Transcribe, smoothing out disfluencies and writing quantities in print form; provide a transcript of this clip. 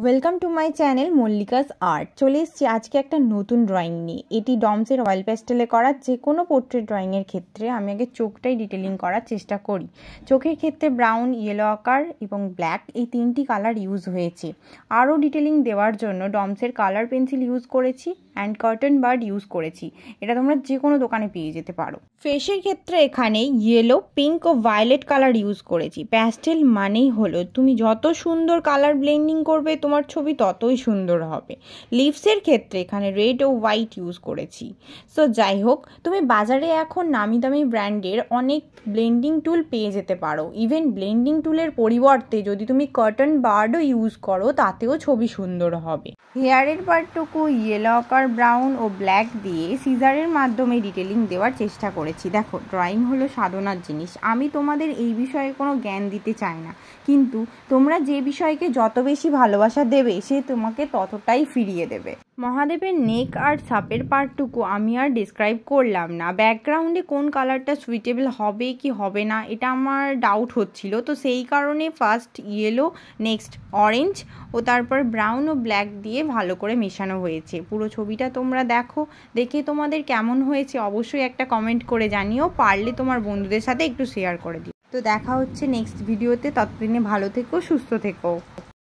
Welcome to my channel Mallika's art. চলে এসেছি আজকে একটা নতুন ড্রয়িং নিয়ে। এটি ডমসের অয়েল প্যাস্টেলে করা যে কোনো পোর্ট্রেট ড্রয়িংয়ের ক্ষেত্রে আমি আগে চোখটাই ডিটেলিং করার চেষ্টা করি। চোখের ক্ষেত্রে ব্রাউন, ইয়েলো আকার এবং ব্ল্যাক এই তিনটি কালার ইউজ হয়েছে। আরও ডিটেলিং দেওয়ার জন্য ডমসের কালার পেন্সিল ইউজ করেছি অ্যান্ড কটন বার্ড ইউজ করেছি। এটা তোমরা যে কোনো দোকানে পেয়ে যেতে পারো। ফেসের ক্ষেত্রে এখানে ইয়েলো, পিঙ্ক ও ভায়োলেট কালার ইউজ করেছি। প্যাস্টেল মানেই হলো তুমি যত সুন্দর কালার ব্লেন্ডিং করবে তোমার ছবি ততই সুন্দর হবে। লিপসের ক্ষেত্রে এখানে রেড ও হোয়াইট ইউজ করেছি। সো যাই হোক, তুমি বাজারে এখন নামি দামি ব্র্যান্ডের অনেক ব্লেন্ডিং টুল পেয়ে যেতে পারো। ইভেন ব্লেন্ডিং টুলের পরিবর্তে যদি তুমি কটন বার্ডও ইউজ করো তাতেও ছবি সুন্দর হবে। হেয়ারের পার্টটুকু ইয়েলো আকার, ব্রাউন ও ব্ল্যাক দিয়ে সিজারের মাধ্যমে ডিটেলিং দেওয়ার চেষ্টা করেছি। দেখো, ড্রয়িং হলো সাধনার জিনিস। আমি তোমাদের এই বিষয়ে কোনো জ্ঞান দিতে চাই না, কিন্তু তোমরা যে বিষয়কে যত বেশি ভালোবাসা দেবে সে তোমাকে ততটাই ফিরিয়ে দেবে। মহাদেবের নেক আর সাপের পার্টটুকু আমি আর ডিসক্রাইব করলাম না। ব্যাকগ্রাউন্ডে কোন কালারটা সুইটেবল হবে কি হবে না এটা আমার ডাউট হচ্ছিল, তো সেই কারণে ফার্স্ট ইয়েলো, নেক্সট অরেঞ্জ ও তারপর ব্রাউন ও ব্ল্যাক দিয়ে ভালো করে মেশানো হয়েছে। পুরো ছবিটা তোমরা দেখো, দেখে তোমাদের কেমন হয়েছে অবশ্যই একটা কমেন্ট করে জানিও। পারলে তোমার বন্ধুদের সাথে একটু শেয়ার করে দিও। তো দেখা হচ্ছে নেক্সট ভিডিওতে। ততদিনে ভালো থেকো, সুস্থ থেকো।